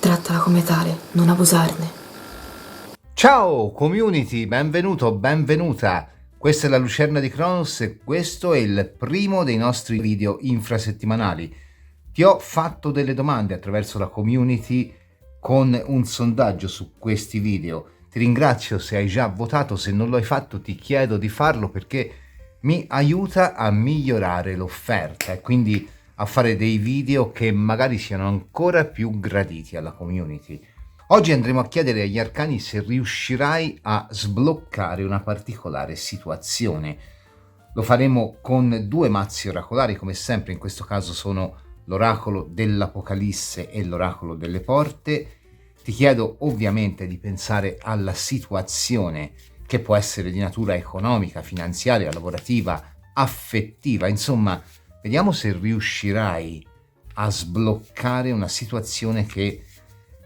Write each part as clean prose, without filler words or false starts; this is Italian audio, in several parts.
Trattala come tale, non abusarne. Ciao community, benvenuto, benvenuta. Questa è la Lucerna di Cronos e questo è il primo dei nostri video infrasettimanali. Ti ho fatto delle domande attraverso la community con un sondaggio su questi video. Ti ringrazio se hai già votato, se non lo hai fatto ti chiedo di farlo perché mi aiuta a migliorare l'offerta e quindi a fare dei video che magari siano ancora più graditi alla community. Oggi andremo a chiedere agli arcani se riuscirai a sbloccare una particolare situazione. Lo faremo con due mazzi oracolari, come sempre in questo caso sono l'oracolo dell'Apocalisse e l'oracolo delle porte. Ti chiedo ovviamente di pensare alla situazione che può essere di natura economica, finanziaria, lavorativa, affettiva, insomma, vediamo se riuscirai a sbloccare una situazione che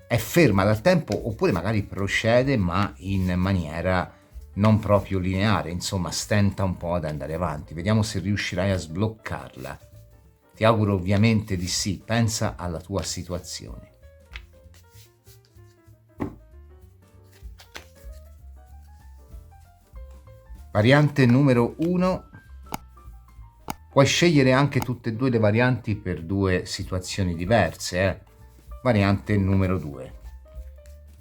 è ferma dal tempo oppure magari procede ma in maniera non proprio lineare, insomma stenta un po' ad andare avanti. Vediamo se riuscirai a sbloccarla. Ti auguro ovviamente di sì, pensa alla tua situazione. Variante numero 1. Puoi scegliere anche tutte e due le varianti per due situazioni diverse, Variante numero 2.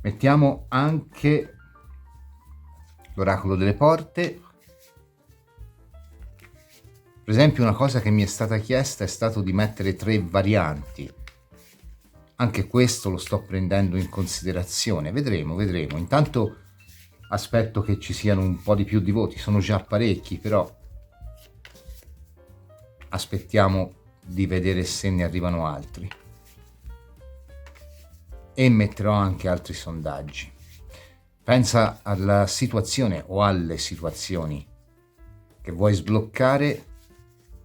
Mettiamo anche l'oracolo delle porte. Per esempio, una cosa che mi è stata chiesta è stato di mettere 3 varianti. Anche questo lo sto prendendo in considerazione. Vedremo. Intanto aspetto che ci siano un po' di più di voti. Sono già parecchi, però aspettiamo di vedere se ne arrivano altri. E metterò anche altri sondaggi. Pensa alla situazione o alle situazioni che vuoi sbloccare.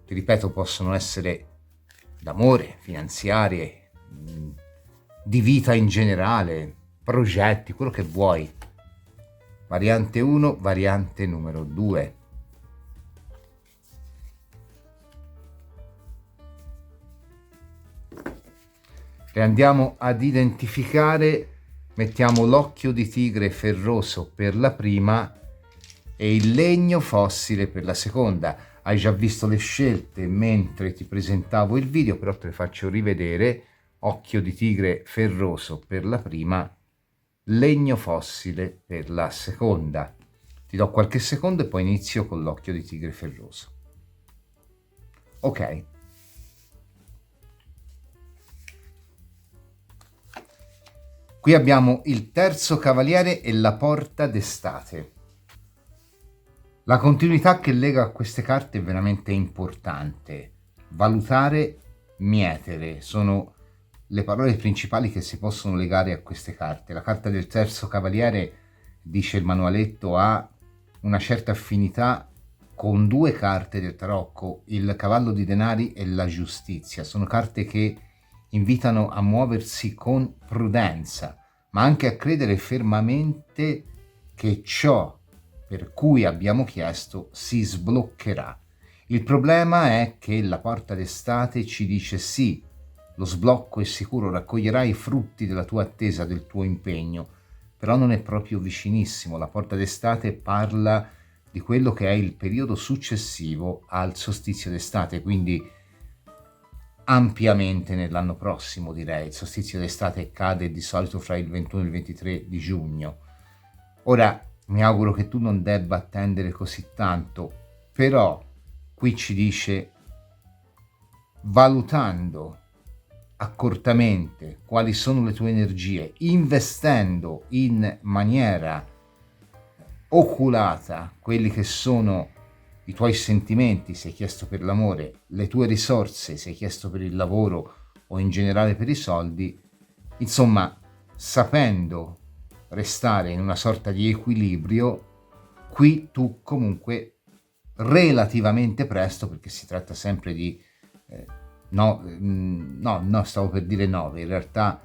Ti ripeto, possono essere d'amore, finanziarie, di vita in generale, progetti, quello che vuoi. Variante 1, variante numero 2. Le andiamo ad identificare. Mettiamo l'occhio di tigre ferroso per la prima e il legno fossile per la seconda. Hai già visto le scelte mentre ti presentavo il video, però te le faccio rivedere. Occhio di tigre ferroso per la prima, legno fossile per la seconda. Ti do qualche secondo e poi inizio con l'occhio di tigre ferroso. Ok. Qui abbiamo il terzo cavaliere e la porta d'estate. La continuità che lega a queste carte è veramente importante. Valutare, mietere sono le parole principali che si possono legare a queste carte. La carta del terzo cavaliere, dice il manualetto, ha una certa affinità con due carte del tarocco, il cavallo di denari e la giustizia. Sono carte che invitano a muoversi con prudenza, ma anche a credere fermamente che ciò per cui abbiamo chiesto si sbloccherà. Il problema è che la porta d'estate ci dice sì, lo sblocco è sicuro, raccoglierai i frutti della tua attesa, del tuo impegno, però non è proprio vicinissimo. La porta d'estate parla di quello che è il periodo successivo al solstizio d'estate, quindi ampiamente nell'anno prossimo, direi. Il solstizio d'estate cade di solito fra il 21 e il 23 di giugno. Ora, mi auguro che tu non debba attendere così tanto, però qui ci dice, valutando accortamente quali sono le tue energie, investendo in maniera oculata quelli che sono i tuoi sentimenti, se hai chiesto per l'amore, le tue risorse, se hai chiesto per il lavoro o in generale per i soldi, insomma, sapendo restare in una sorta di equilibrio, qui tu comunque relativamente presto, perché si tratta sempre di stavo per dire 9, in realtà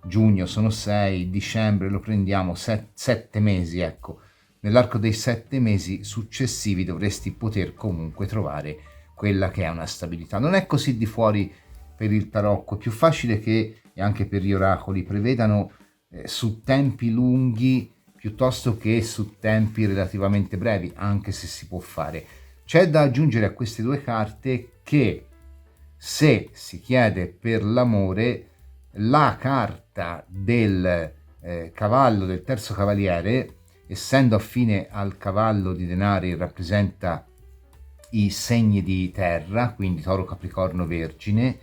giugno sono 6, dicembre lo prendiamo 7 mesi, ecco. Nell'arco dei 7 mesi successivi dovresti poter comunque trovare quella che è una stabilità. Non è così di fuori per il tarocco, è più facile che e anche per gli oracoli prevedano su tempi lunghi piuttosto che su tempi relativamente brevi, anche se si può fare. C'è da aggiungere a queste due carte che se si chiede per l'amore, la carta del cavallo del terzo cavaliere, essendo affine al cavallo di denari, rappresenta i segni di terra, quindi Toro, Capricorno, Vergine.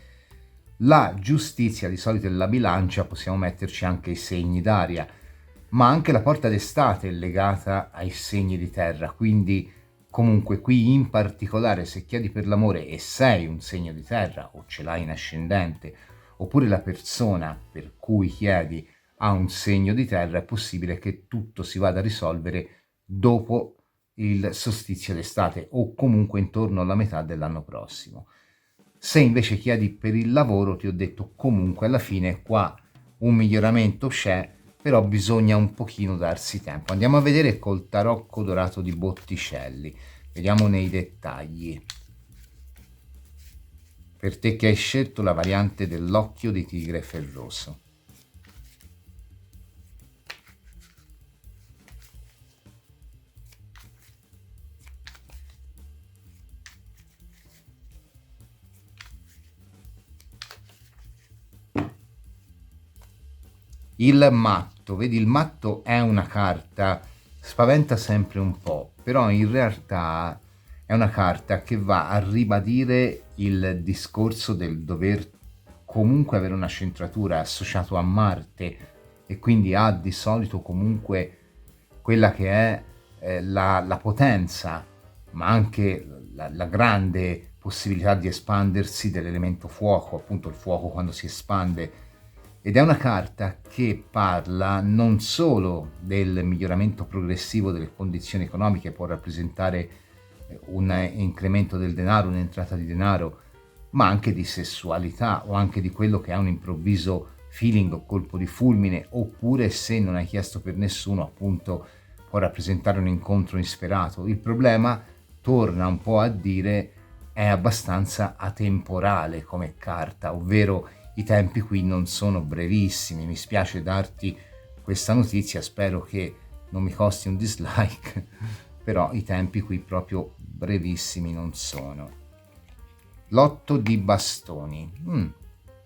La giustizia di solito è la bilancia, possiamo metterci anche i segni d'aria, ma anche la porta d'estate è legata ai segni di terra, quindi comunque qui in particolare se chiedi per l'amore e sei un segno di terra o ce l'hai in ascendente, oppure la persona per cui chiedi ha un segno di terra, è possibile che tutto si vada a risolvere dopo il solstizio d'estate o comunque intorno alla metà dell'anno prossimo. Se invece chiedi per il lavoro, ti ho detto comunque alla fine qua un miglioramento c'è, però bisogna un pochino darsi tempo. Andiamo a vedere col tarocco dorato di Botticelli, vediamo nei dettagli. Per te che hai scelto la variante dell'occhio di tigre ferroso. Il matto, vedi, il matto è una carta, spaventa sempre un po', però in realtà è una carta che va a ribadire il discorso del dover comunque avere una centratura associato a Marte e quindi ha di solito comunque quella che è la potenza, ma anche la grande possibilità di espandersi dell'elemento fuoco, appunto il fuoco quando si espande. Ed è una carta che parla non solo del miglioramento progressivo delle condizioni economiche, può rappresentare un incremento del denaro, un'entrata di denaro, ma anche di sessualità o anche di quello che è un improvviso feeling o colpo di fulmine, oppure se non hai chiesto per nessuno, appunto, può rappresentare un incontro insperato. Il problema, torna un po' a dire, è abbastanza atemporale come carta, ovvero i tempi qui non sono brevissimi. Mi spiace darti questa notizia, spero che non mi costi un dislike, però i tempi qui proprio brevissimi non sono. L'otto di bastoni.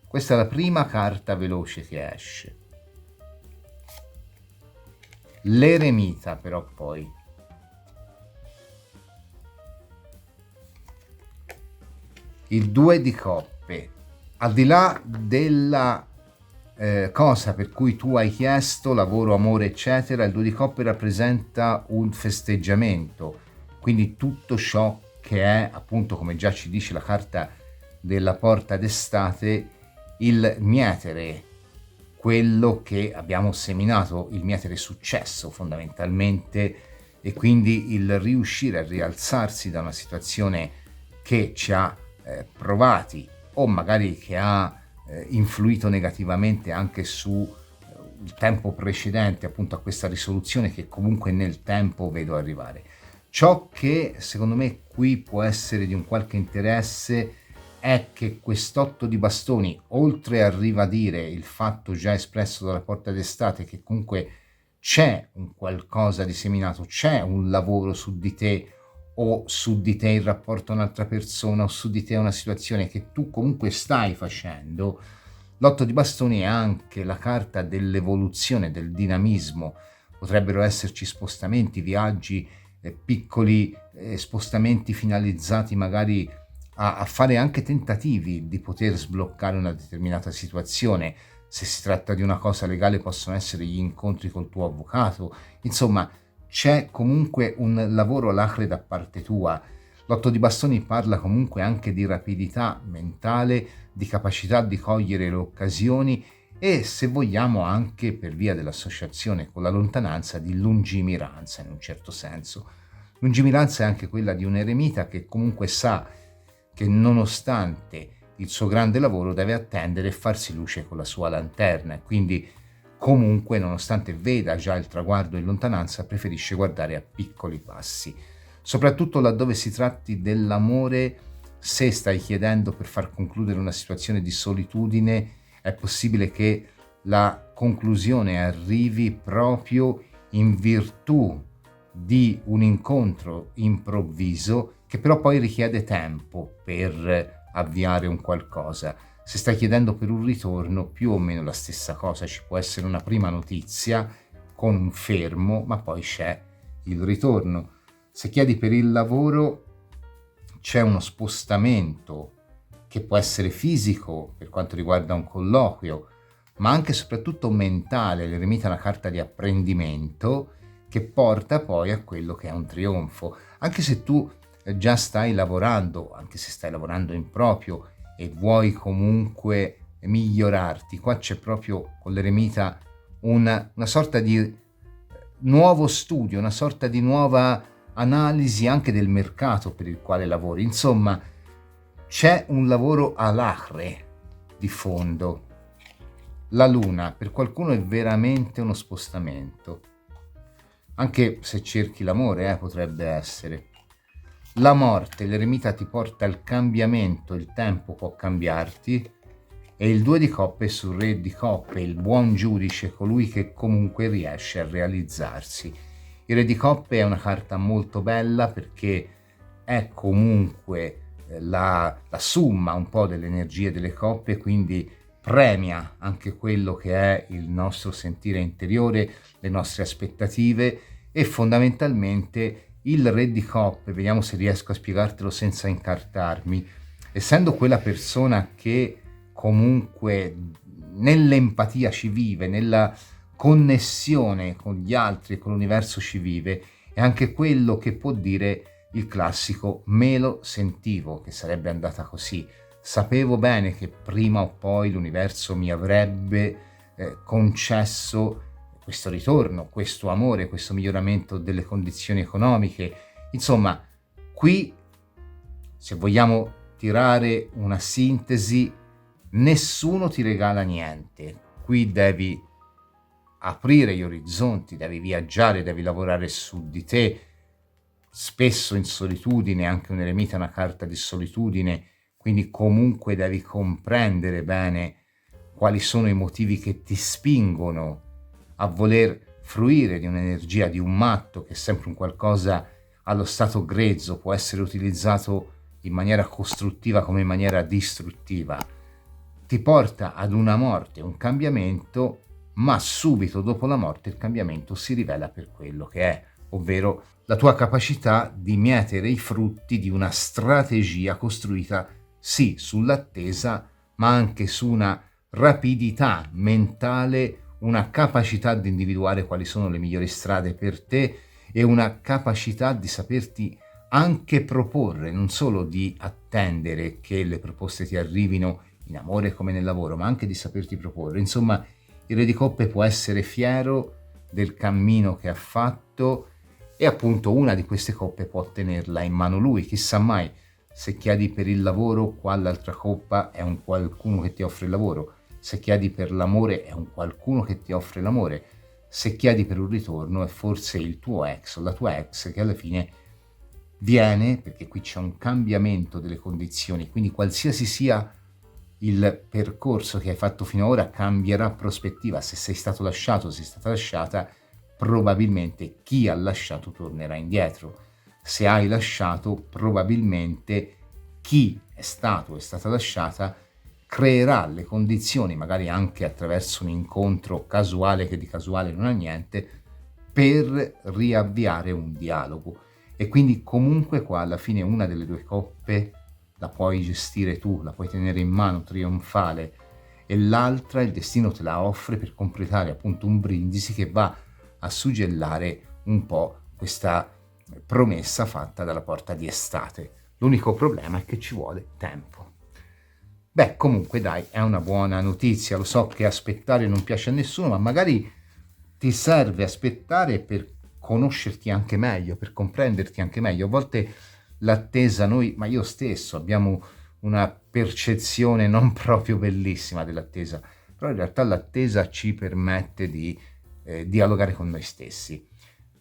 Questa è la prima carta veloce che esce. L'eremita però poi. Il due di coppe. Al di là della cosa per cui tu hai chiesto, lavoro, amore, eccetera, il due di coppe rappresenta un festeggiamento, quindi tutto ciò che è, appunto, come già ci dice la carta della porta d'estate, il mietere, quello che abbiamo seminato, il mietere successo fondamentalmente, e quindi il riuscire a rialzarsi da una situazione che ci ha provati o magari che ha influito negativamente anche su il tempo precedente, appunto, a questa risoluzione che comunque nel tempo vedo arrivare. Ciò che secondo me qui può essere di un qualche interesse è che quest'otto di bastoni, oltre a ribadire il fatto già espresso dalla porta d'estate che comunque c'è un qualcosa di seminato, c'è un lavoro su di te o su di te in rapporto a un'altra persona o su di te una situazione che tu comunque stai facendo, l'otto di bastoni è anche la carta dell'evoluzione, del dinamismo. Potrebbero esserci spostamenti, viaggi, piccoli spostamenti finalizzati magari a fare anche tentativi di poter sbloccare una determinata situazione. Se si tratta di una cosa legale possono essere gli incontri col tuo avvocato, insomma c'è comunque un lavoro alacre da parte tua. L'otto di bastoni parla comunque anche di rapidità mentale, di capacità di cogliere le occasioni e, se vogliamo, anche per via dell'associazione con la lontananza, di lungimiranza in un certo senso. Lungimiranza è anche quella di un eremita che comunque sa che nonostante il suo grande lavoro deve attendere e farsi luce con la sua lanterna, e quindi comunque, nonostante veda già il traguardo in lontananza, preferisce guardare a piccoli passi. Soprattutto laddove si tratti dell'amore, se stai chiedendo per far concludere una situazione di solitudine, è possibile che la conclusione arrivi proprio in virtù di un incontro improvviso che però poi richiede tempo per avviare un qualcosa. Se stai chiedendo per un ritorno, più o meno la stessa cosa, ci può essere una prima notizia con un fermo, ma poi c'è il ritorno. Se chiedi per il lavoro, c'è uno spostamento che può essere fisico per quanto riguarda un colloquio, ma anche e soprattutto mentale, l'eremita è una carta di apprendimento che porta poi a quello che è un trionfo. Anche se tu già stai lavorando, anche se stai lavorando in proprio e vuoi comunque migliorarti, qua c'è proprio con l'eremita una sorta di nuovo studio, una sorta di nuova analisi anche del mercato per il quale lavori. Insomma, c'è un lavoro all'acre di fondo. La luna per qualcuno è veramente uno spostamento, anche se cerchi l'amore, potrebbe essere. La morte, l'eremita ti porta al cambiamento, il tempo può cambiarti, e il 2 di coppe sul re di coppe, il buon giudice, colui che comunque riesce a realizzarsi. Il re di coppe è una carta molto bella perché è comunque la somma un po' delle energie delle coppe, quindi premia anche quello che è il nostro sentire interiore, le nostre aspettative, e fondamentalmente il re di coppe, vediamo se riesco a spiegartelo senza incartarmi, essendo quella persona che comunque nell'empatia ci vive, nella connessione con gli altri e con l'universo ci vive, è anche quello che può dire il classico me lo sentivo che sarebbe andata così, sapevo bene che prima o poi l'universo mi avrebbe concesso questo ritorno, questo amore, questo miglioramento delle condizioni economiche. Insomma, qui, se vogliamo tirare una sintesi, nessuno ti regala niente. Qui devi aprire gli orizzonti, devi viaggiare, devi lavorare su di te, spesso in solitudine, anche un eremita è una carta di solitudine, quindi comunque devi comprendere bene quali sono i motivi che ti spingono a voler fruire di un'energia, di un matto, che è sempre un qualcosa allo stato grezzo, può essere utilizzato in maniera costruttiva come in maniera distruttiva. Ti porta ad una morte, un cambiamento, ma subito dopo la morte il cambiamento si rivela per quello che è, ovvero la tua capacità di mietere i frutti di una strategia costruita sì sull'attesa, ma anche su una rapidità mentale, una capacità di individuare quali sono le migliori strade per te e una capacità di saperti anche proporre, non solo di attendere che le proposte ti arrivino in amore come nel lavoro, ma anche di saperti proporre. Insomma, il re di coppe può essere fiero del cammino che ha fatto e appunto una di queste coppe può tenerla in mano lui. Chissà mai, se chiedi per il lavoro, qua l'altra coppa è un qualcuno che ti offre il lavoro. Se chiedi per l'amore è un qualcuno che ti offre l'amore. Se chiedi per un ritorno è forse il tuo ex o la tua ex che alla fine viene, perché qui c'è un cambiamento delle condizioni, quindi qualsiasi sia il percorso che hai fatto finora cambierà prospettiva. Se sei stato lasciato, sei stata lasciata, probabilmente chi ha lasciato tornerà indietro. Se hai lasciato, probabilmente chi è stato o è stata lasciata creerà le condizioni, magari anche attraverso un incontro casuale che di casuale non ha niente, per riavviare un dialogo. E quindi comunque qua alla fine una delle due coppe la puoi gestire tu, la puoi tenere in mano trionfale, e l'altra il destino te la offre per completare appunto un brindisi che va a suggellare un po' questa promessa fatta dalla porta di estate. L'unico problema è che ci vuole tempo. Beh, comunque dai, è una buona notizia. Lo so che aspettare non piace a nessuno, ma magari ti serve aspettare per conoscerti anche meglio, per comprenderti anche meglio. A volte l'attesa, noi, ma io stesso, abbiamo una percezione non proprio bellissima dell'attesa, però in realtà l'attesa ci permette di dialogare con noi stessi.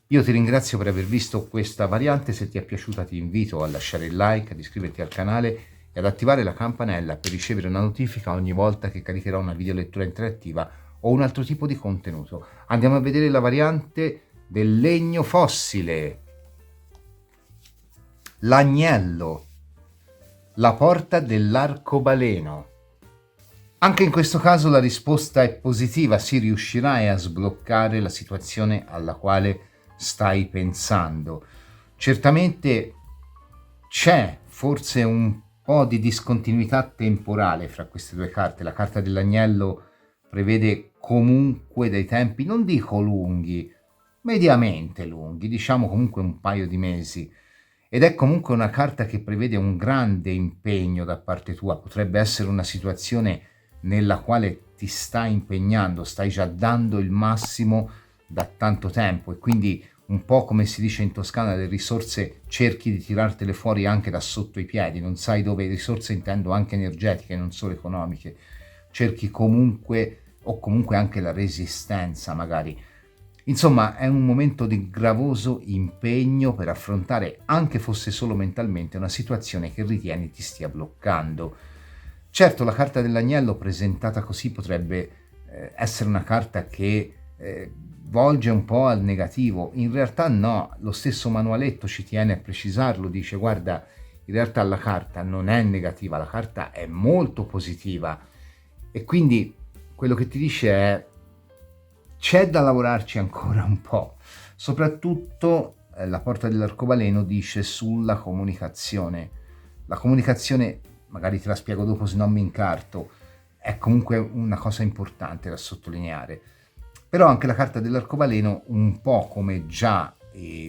Io ti ringrazio per aver visto questa variante. Se ti è piaciuta ti invito a lasciare il like, ad iscriverti al canale e ad attivare la campanella per ricevere una notifica ogni volta che caricherò una videolettura interattiva o un altro tipo di contenuto. Andiamo a vedere la variante del legno fossile, l'agnello, la porta dell'arcobaleno. Anche in questo caso la risposta è positiva, si riuscirai a sbloccare la situazione alla quale stai pensando. Certamente c'è forse un po' di discontinuità temporale fra queste due carte. La carta dell'agnello prevede comunque dei tempi, non dico lunghi, mediamente lunghi, diciamo comunque un paio di mesi. Ed è comunque una carta che prevede un grande impegno da parte tua. Potrebbe essere una situazione nella quale ti stai impegnando, stai già dando il massimo da tanto tempo e quindi un po' come si dice in Toscana, le risorse cerchi di tirartele fuori anche da sotto i piedi, non sai dove, risorse intendo anche energetiche, non solo economiche, cerchi comunque, o comunque anche la resistenza magari. Insomma, è un momento di gravoso impegno per affrontare, anche fosse solo mentalmente, una situazione che ritieni ti stia bloccando. Certo, la carta dell'agnello presentata così potrebbe essere una carta che volge un po' al negativo. In realtà no, lo stesso manualetto ci tiene a precisarlo, dice guarda, in realtà la carta non è negativa, la carta è molto positiva e quindi quello che ti dice è c'è da lavorarci ancora un po', soprattutto la porta dell'arcobaleno dice sulla comunicazione. La comunicazione, magari te la spiego dopo se non mi incarto, è comunque una cosa importante da sottolineare. Però anche la carta dell'arcobaleno, un po' come già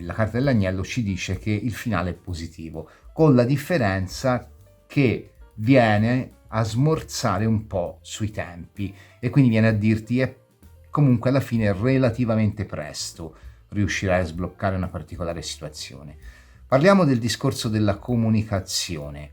la carta dell'agnello, ci dice che il finale è positivo, con la differenza che viene a smorzare un po' sui tempi e quindi viene a dirti è comunque alla fine relativamente presto riuscirai a sbloccare una particolare situazione. Parliamo del discorso della comunicazione.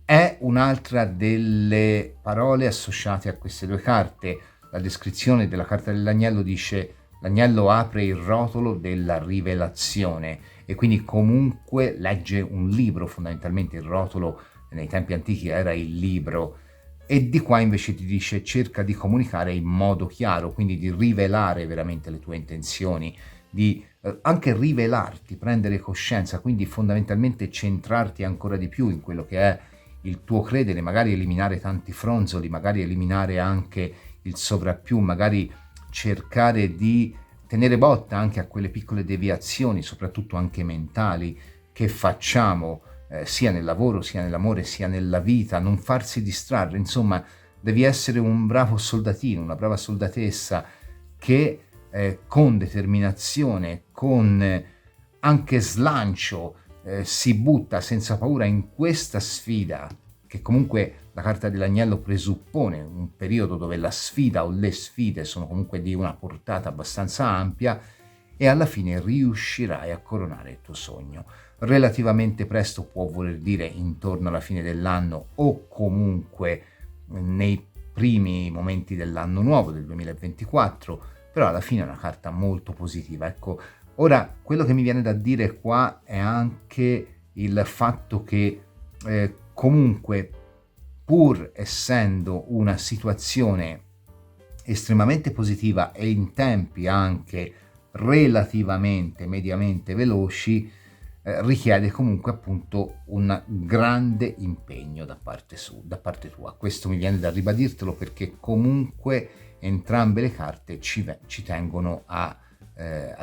È un'altra delle parole associate a queste due carte. La descrizione della carta dell'agnello dice l'agnello apre il rotolo della rivelazione e quindi comunque legge un libro, fondamentalmente il rotolo nei tempi antichi era il libro, e di qua invece ti dice cerca di comunicare in modo chiaro, quindi di rivelare veramente le tue intenzioni, di anche rivelarti, prendere coscienza, quindi fondamentalmente centrarti ancora di più in quello che è il tuo credere, magari eliminare tanti fronzoli, magari eliminare anche il sovrappiù, magari cercare di tenere botta anche a quelle piccole deviazioni, soprattutto anche mentali, che facciamo sia nel lavoro, sia nell'amore, sia nella vita, non farsi distrarre, insomma, devi essere un bravo soldatino, una brava soldatessa che con determinazione, con anche slancio, si butta senza paura in questa sfida, che comunque la carta dell'agnello presuppone un periodo dove la sfida o le sfide sono comunque di una portata abbastanza ampia e alla fine riuscirai a coronare il tuo sogno. Relativamente presto può voler dire intorno alla fine dell'anno o comunque nei primi momenti dell'anno nuovo del 2024, però alla fine è una carta molto positiva. Ecco, ora quello che mi viene da dire qua è anche il fatto che comunque pur essendo una situazione estremamente positiva e in tempi anche relativamente mediamente veloci, richiede comunque appunto un grande impegno da parte tua. Questo mi viene da ribadirtelo perché comunque entrambe le carte ci tengono a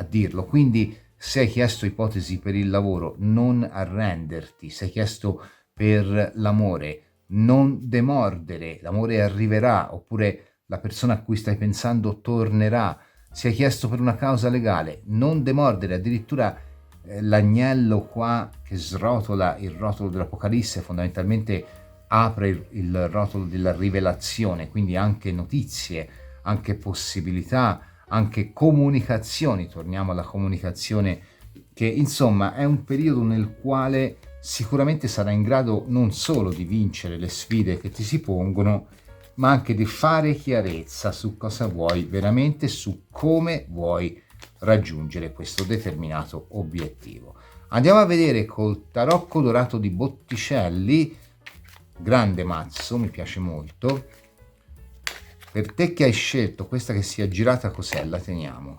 dirlo. Quindi se hai chiesto ipotesi per il lavoro, non arrenderti. Se hai chiesto per l'amore, non demordere, l'amore arriverà, oppure la persona a cui stai pensando tornerà. Se hai chiesto per una causa legale, non demordere, addirittura l'agnello qua che srotola il rotolo dell'Apocalisse fondamentalmente apre il rotolo della rivelazione, quindi anche notizie, anche possibilità, anche comunicazioni. Torniamo alla comunicazione, che insomma è un periodo nel quale sicuramente sarai in grado non solo di vincere le sfide che ti si pongono, ma anche di fare chiarezza su cosa vuoi veramente, su come vuoi raggiungere questo determinato obiettivo. Andiamo a vedere col tarocco dorato di Botticelli grande mazzo, mi piace molto. Per te che hai scelto questa che sia girata, cos'è? La teniamo.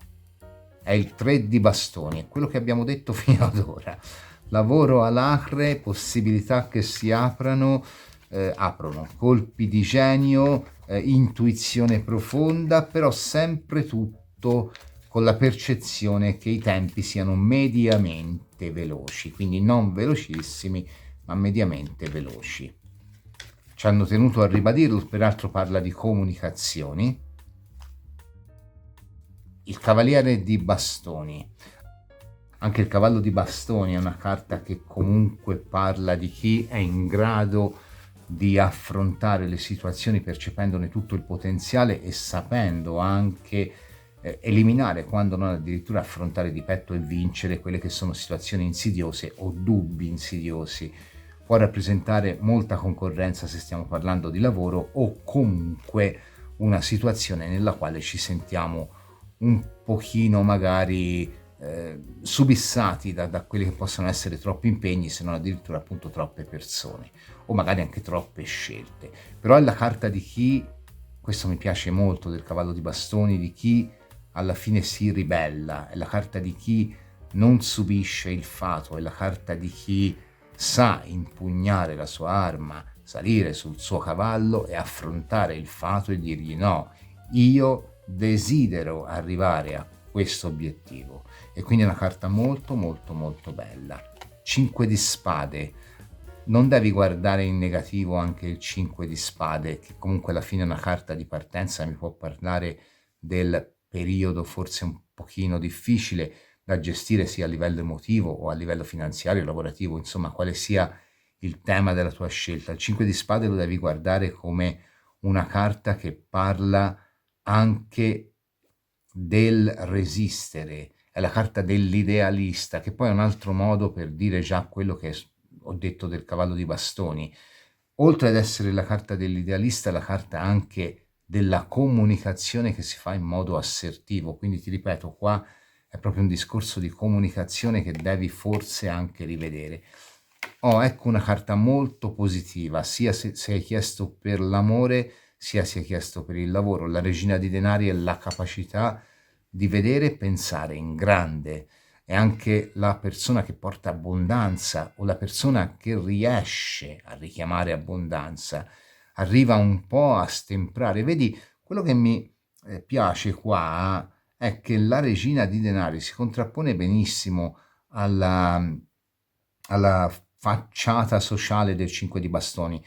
È il 3 di bastoni, è quello che abbiamo detto fino ad ora. Lavoro alacre, possibilità che si aprono, colpi di genio, intuizione profonda, però sempre tutto con la percezione che i tempi siano mediamente veloci, quindi non velocissimi, ma mediamente veloci. Ci hanno tenuto a ribadirlo, peraltro parla di comunicazioni. Il cavaliere di bastoni. Anche il cavallo di bastoni è una carta che comunque parla di chi è in grado di affrontare le situazioni percependone tutto il potenziale e sapendo anche eliminare, quando non addirittura affrontare di petto e vincere quelle che sono situazioni insidiose o dubbi insidiosi. Può rappresentare molta concorrenza se stiamo parlando di lavoro o comunque una situazione nella quale ci sentiamo un pochino magari subissati da quelli che possono essere troppi impegni, se non addirittura appunto troppe persone o magari anche troppe scelte. Però è la carta di chi, questo mi piace molto del cavallo di bastoni, di chi alla fine si ribella, è la carta di chi non subisce il fato, è la carta di chi sa impugnare la sua arma, salire sul suo cavallo e affrontare il fato e dirgli no, io desidero arrivare a questo obiettivo. E quindi è una carta molto molto molto bella. 5 di spade. Non devi guardare in negativo anche il 5 di spade, che comunque alla fine è una carta di partenza, mi può parlare del periodo forse un pochino difficile da gestire sia a livello emotivo o a livello finanziario, lavorativo, insomma quale sia il tema della tua scelta. Il 5 di spade lo devi guardare come una carta che parla anche del resistere, è la carta dell'idealista, che poi è un altro modo per dire già quello che ho detto del cavallo di bastoni. Oltre ad essere la carta dell'idealista, è la carta anche della comunicazione che si fa in modo assertivo. Quindi ti ripeto, qua è proprio un discorso di comunicazione che devi forse anche rivedere. Ecco una carta molto positiva, sia se hai chiesto per l'amore, sia se hai chiesto per il lavoro. La regina di denari è la capacità di vedere e pensare in grande. È anche la persona che porta abbondanza o la persona che riesce a richiamare abbondanza. Arriva un po' a stemprare. Vedi, quello che mi piace qua è che la regina di denari si contrappone benissimo alla facciata sociale del 5 di bastoni,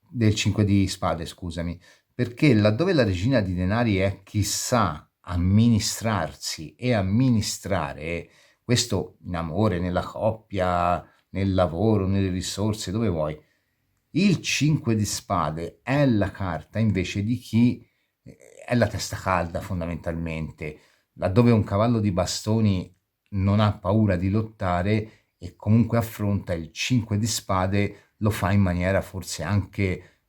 del 5 di spade, scusami, perché laddove la regina di denari è chi sa amministrarsi e amministrare, questo in amore, nella coppia, nel lavoro, nelle risorse, dove vuoi, il 5 di spade è la carta invece di chi è la testa calda fondamentalmente, laddove un cavallo di bastoni non ha paura di lottare e comunque affronta il 5 di spade, lo fa in maniera forse anche,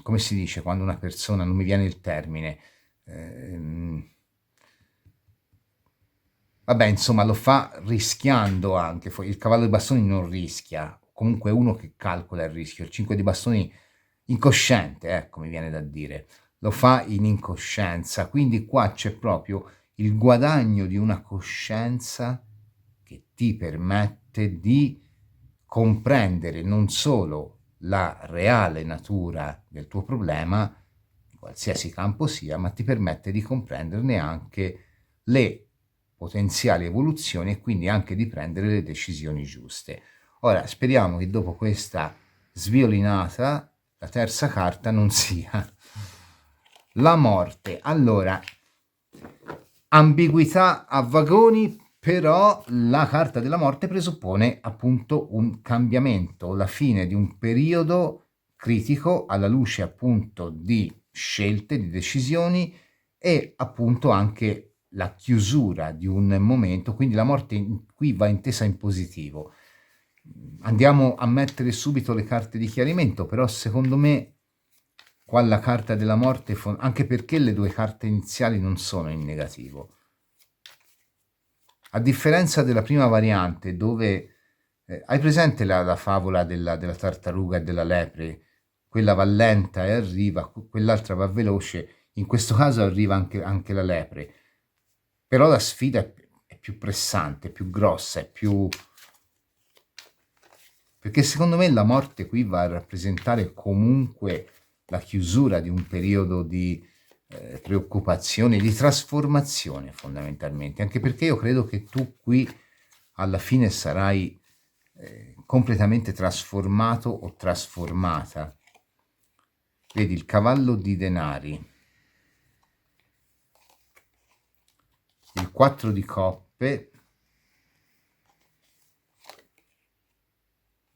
come si dice quando una persona, non mi viene il termine, vabbè insomma lo fa rischiando anche, il cavallo di bastoni non rischia, comunque è uno che calcola il rischio, il 5 di bastoni incosciente, ecco mi viene da dire, lo fa in incoscienza, quindi qua c'è proprio il guadagno di una coscienza che ti permette di comprendere non solo la reale natura del tuo problema, in qualsiasi campo sia, ma ti permette di comprenderne anche le potenziali evoluzioni e quindi anche di prendere le decisioni giuste. Ora, speriamo che dopo questa sviolinata la terza carta non sia la morte. Allora, ambiguità a vagoni, però la carta della morte presuppone appunto un cambiamento, la fine di un periodo critico alla luce appunto di scelte, di decisioni e appunto anche la chiusura di un momento, quindi la morte qui va intesa in positivo. Andiamo a mettere subito le carte di chiarimento, però secondo me qua la carta della morte, anche perché le due carte iniziali non sono in negativo. A differenza della prima variante, dove Hai presente la favola della tartaruga e della lepre? Quella va lenta e arriva, quell'altra va veloce, in questo caso arriva anche la lepre. Però la sfida è più pressante, è più grossa, è più... Perché secondo me la morte qui va a rappresentare comunque la chiusura di un periodo di preoccupazione, di trasformazione fondamentalmente, anche perché io credo che tu qui alla fine sarai completamente trasformato o trasformata. Vedi il cavallo di denari, il 4 di coppe,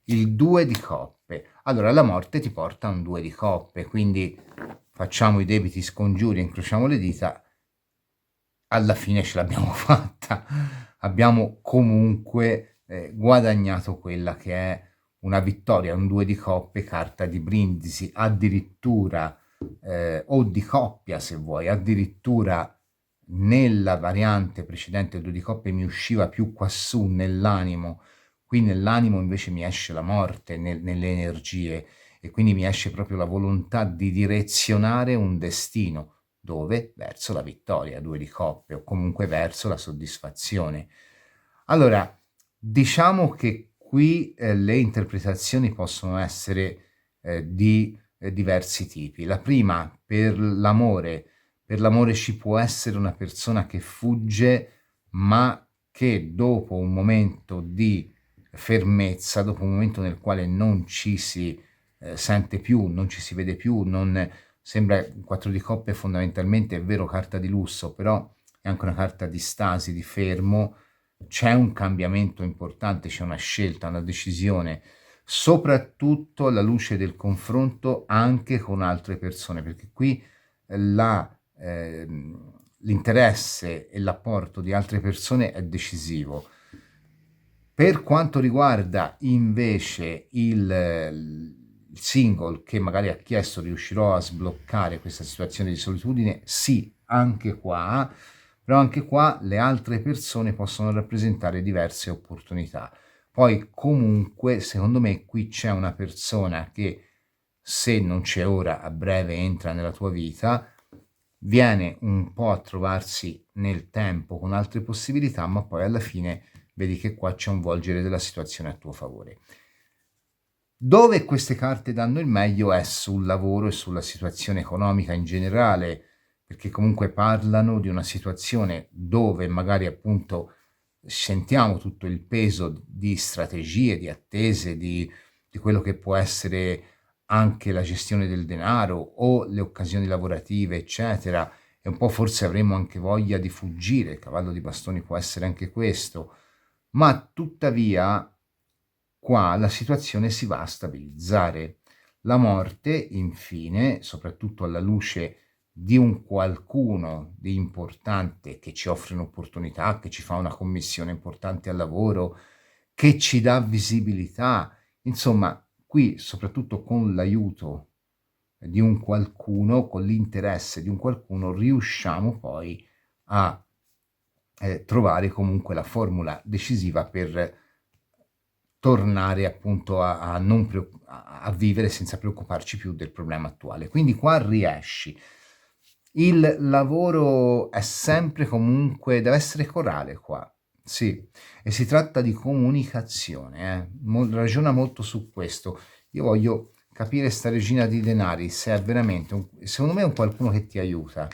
il 2 di coppe. Allora la morte ti porta a un 2 di coppe, quindi facciamo i debiti scongiuri, incrociamo le dita, alla fine ce l'abbiamo fatta. Abbiamo comunque guadagnato quella che è una vittoria, un 2 di coppe, carta di brindisi, addirittura, o di coppia se vuoi, addirittura nella variante precedente il 2 di coppe mi usciva più quassù nell'animo, qui nell'animo invece mi esce la morte nelle energie e quindi mi esce proprio la volontà di direzionare un destino. Dove? Verso la vittoria, 2 di coppe, o comunque verso la soddisfazione. Allora, diciamo che qui le interpretazioni possono essere di diversi tipi. La prima, per l'amore ci può essere una persona che fugge, ma che dopo un momento di fermezza, dopo un momento nel quale non ci si sente più, non ci si vede più, non sembra un 4 di coppe fondamentalmente, è vero, carta di lusso, però è anche una carta di stasi, di fermo, c'è un cambiamento importante, c'è una scelta, una decisione, soprattutto alla luce del confronto anche con altre persone, perché qui l'interesse e l'apporto di altre persone è decisivo. Per quanto riguarda invece il single che magari ha chiesto riuscirò a sbloccare questa situazione di solitudine, sì, anche qua, però anche qua le altre persone possono rappresentare diverse opportunità. Poi comunque secondo me qui c'è una persona che se non c'è ora a breve entra nella tua vita, viene un po' a trovarsi nel tempo con altre possibilità, ma poi alla fine vedi che qua c'è un volgere della situazione a tuo favore. Dove queste carte danno il meglio è sul lavoro e sulla situazione economica in generale, perché comunque parlano di una situazione dove magari appunto sentiamo tutto il peso di strategie, di attese, di quello che può essere anche la gestione del denaro o le occasioni lavorative, eccetera, e un po' forse avremo anche voglia di fuggire, il cavallo di bastoni può essere anche questo, ma tuttavia qua la situazione si va a stabilizzare. La morte, infine, soprattutto alla luce di un qualcuno di importante che ci offre un'opportunità, che ci fa una commissione importante al lavoro, che ci dà visibilità, insomma, qui soprattutto con l'aiuto di un qualcuno, con l'interesse di un qualcuno, riusciamo poi a trovare comunque la formula decisiva per tornare appunto a vivere senza preoccuparci più del problema attuale. Quindi qua riesci. Il lavoro è sempre comunque, deve essere corale qua, sì, e si tratta di comunicazione, ragiona molto su questo. Io voglio capire sta regina di denari se è veramente, secondo me è un qualcuno che ti aiuta,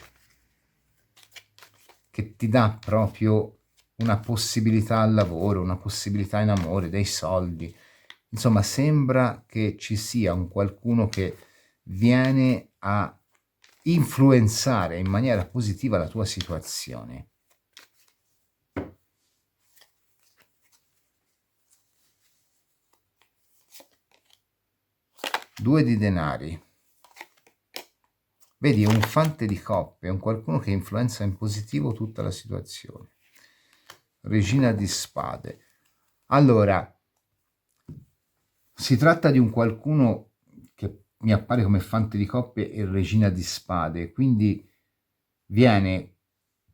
che ti dà proprio una possibilità al lavoro, una possibilità in amore, dei soldi. Insomma, sembra che ci sia un qualcuno che viene a influenzare in maniera positiva la tua situazione. Due di denari. Vedi, è un fante di coppe, è un qualcuno che influenza in positivo tutta la situazione. Regina di spade. Allora, si tratta di un qualcuno che mi appare come fante di coppe e regina di spade, quindi viene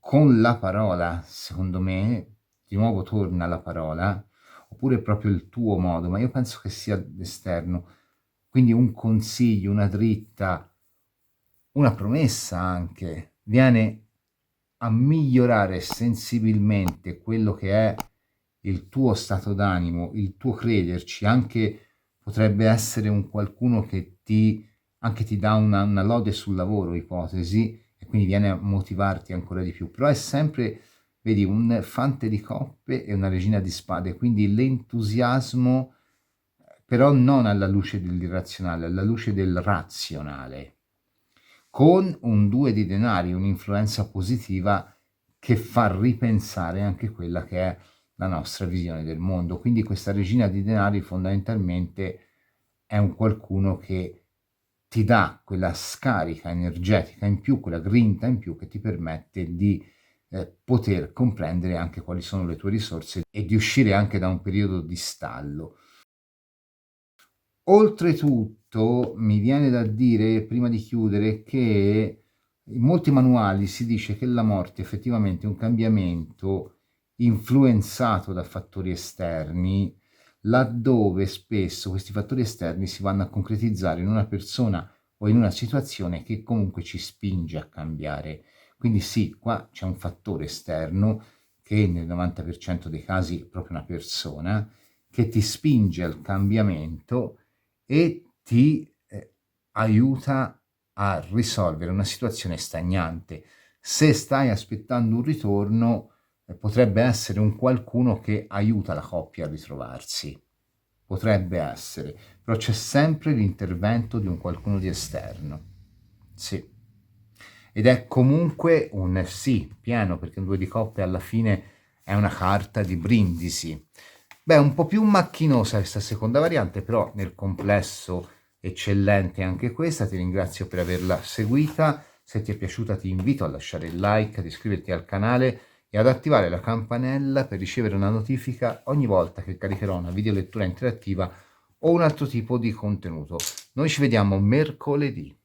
con la parola, secondo me, di nuovo torna la parola, oppure proprio il tuo modo, ma io penso che sia esterno. Quindi un consiglio, una dritta, una promessa anche, viene a migliorare sensibilmente quello che è il tuo stato d'animo, il tuo crederci, anche potrebbe essere un qualcuno che anche ti dà una lode sul lavoro, ipotesi, e quindi viene a motivarti ancora di più, però è sempre, vedi, un fante di coppe e una regina di spade, quindi l'entusiasmo, però non alla luce dell'irrazionale, alla luce del razionale, con un 2 di denari, un'influenza positiva che fa ripensare anche quella che è la nostra visione del mondo. Quindi questa regina di denari fondamentalmente è un qualcuno che ti dà quella scarica energetica in più, quella grinta in più che ti permette di poter comprendere anche quali sono le tue risorse e di uscire anche da un periodo di stallo. Oltretutto mi viene da dire, prima di chiudere, che in molti manuali si dice che la morte effettivamente è un cambiamento influenzato da fattori esterni, laddove spesso questi fattori esterni si vanno a concretizzare in una persona o in una situazione che comunque ci spinge a cambiare. Quindi sì, qua c'è un fattore esterno che nel 90% dei casi è proprio una persona che ti spinge al cambiamento e ti aiuta a risolvere una situazione stagnante. Se stai aspettando un ritorno, potrebbe essere un qualcuno che aiuta la coppia a ritrovarsi. Potrebbe essere, però c'è sempre l'intervento di un qualcuno di esterno. Sì. Ed è comunque un sì pieno, perché un 2 di coppe alla fine è una carta di brindisi. Beh, un po' più macchinosa questa seconda variante, però nel complesso eccellente anche questa. Ti ringrazio per averla seguita. Se ti è piaciuta ti invito a lasciare il like, ad iscriverti al canale e ad attivare la campanella per ricevere una notifica ogni volta che caricherò una video lettura interattiva o un altro tipo di contenuto. Noi ci vediamo mercoledì.